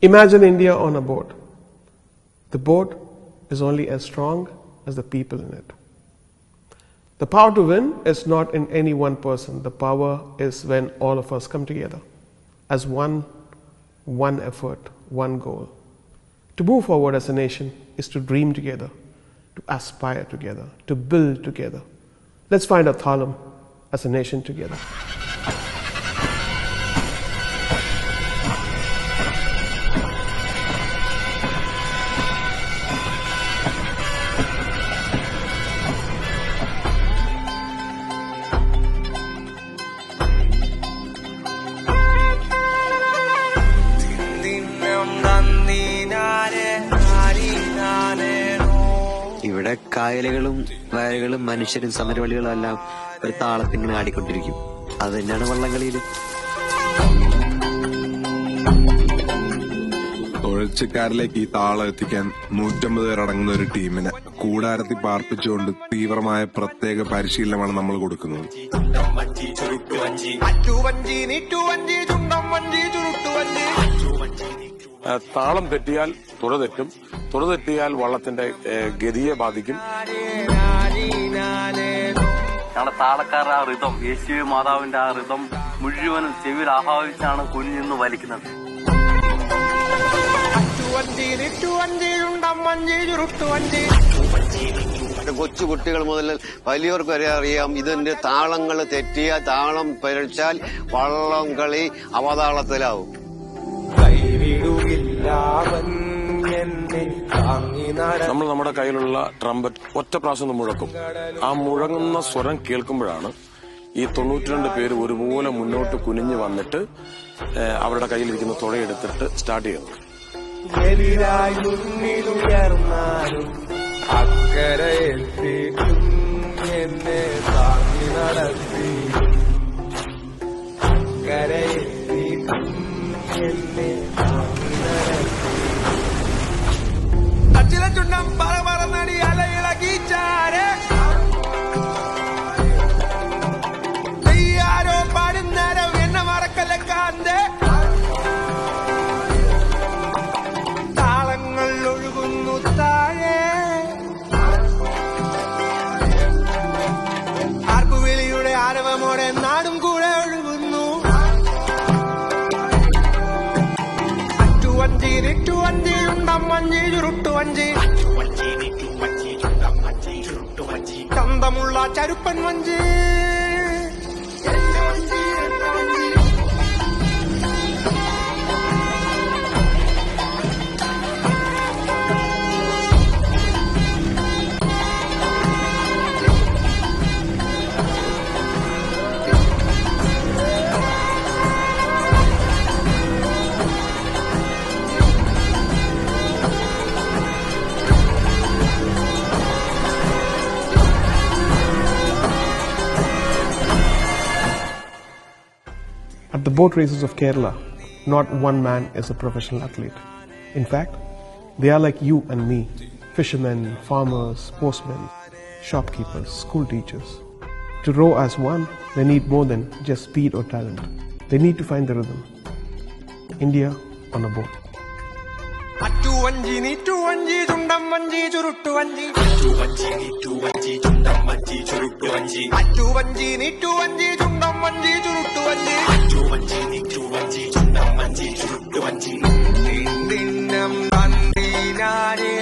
Imagine India on a boat. The boat is only as strong as the people in it. The power to win is not in any one person. The power is when all of us come together as one effort, one goal. To move forward as a nation is to dream together, to aspire together, to build together. Let's find our thalam as a nation together. ഇവിടെ കായലുകളും വയലുകളും മനുഷ്യരും സമരവളികളും എല്ലാം ഒരു താളത്തിങ്ങനെ ആടിക്കൊണ്ടിരിക്കും. അത് തന്നെയാണ് വള്ളംകളിയിലും. ഒഴിച്ചക്കാരിലേക്ക് ഈ താളം എത്തിക്കാൻ 150 പേരടങ്ങുന്ന ഒരു ടീമിനെ കൂടാരത്തിൽ പാർപ്പിച്ചുകൊണ്ട് തീവ്രമായ പ്രത്യേക പരിശീലനമാണ് നമ്മൾ കൊടുക്കുന്നത്. താളം തെറ്റിയാൽ തുഴ തെറ്റും, തുഴ തെറ്റിയാൽ വള്ളത്തിന്റെ ഗതിയെ ബാധിക്കും. ഞങ്ങളുടെ താളക്കാരുടെ ആ ഋതം, യേശു മാതാവിന്റെ ആ ഋതം മുഴുവനും ചെവിയിൽ ആഹ്വാനിച്ചാണ് കുനിഞ്ഞിന്ന് വലിക്കുന്നത്. കൊച്ചു കുട്ടികൾ മുതൽ വലിയവർക്ക് വരെ അറിയാം, ഇതിന്റെ താളങ്ങൾ തെറ്റിയ താളം പിഴച്ചാൽ വള്ളം കളി അവതാളത്തിലാവും. നമ്മൾ നമ്മുടെ കയ്യിലുള്ള ട്രംപറ്റ് ഒറ്റ പ്രാവശ്യം മുഴക്കും. ആ മുഴങ്ങുന്ന സ്വരം കേൾക്കുമ്പോഴാണ് ഈ 92 പേര് ഒരുപോലെ മുന്നോട്ട് കുനിഞ്ഞു വന്നിട്ട് അവരുടെ കയ്യിലിരിക്കുന്ന തുഴയെടുത്തിട്ട് സ്റ്റാർട്ട് ചെയ്യുന്നത്. ചുണ്ടം പറ പറന്നടി അലയിളകിച്ചാരെ നെയ്യാരോ പാടുന്നേരം എന്നെ മറക്കലക്കാന്റെ താളങ്ങൾ ഒഴുകുന്നു താഴെ. ആർപ്പുവിളിയുടെ ആരവമോടെ നാടും കൂടെ ഒഴുകുന്നു. അറ്റുവഞ്ചി നിറ്റുവഞ്ചി ചുണ്ടം വഞ്ചി ചുരുട്ടുവഞ്ചി ചന്തമുള്ള ചരുപ്പൻ വഞ്ചി. At the boat races of Kerala, not one man is a professional athlete. In fact, they are like you and me, fishermen, farmers, postmen, shopkeepers, school teachers. To row as one, they need more than just speed or talent. They need to find the rhythm. India on a boat. അറ്റുവഞ്ചി നീറ്റുവഞ്ചി ചുണ്ടം വഞ്ചി ചുരുട്ടുവഞ്ചി അറ്റുവഞ്ചി നീറ്റുവഞ്ചി ചുണ്ടം വഞ്ചി ചുരുട്ടുവഞ്ചി അറ്റുവഞ്ചി നീറ്റുവഞ്ചി ചുണ്ടം വഞ്ചി ചുരുട്ടുവഞ്ചി അറ്റുവഞ്ചി നീറ്റുവഞ്ചി ചുണ്ടം വഞ്ചി ചുരുട്ടുവഞ്ചി. ദിന്നം തന്തിനാരേ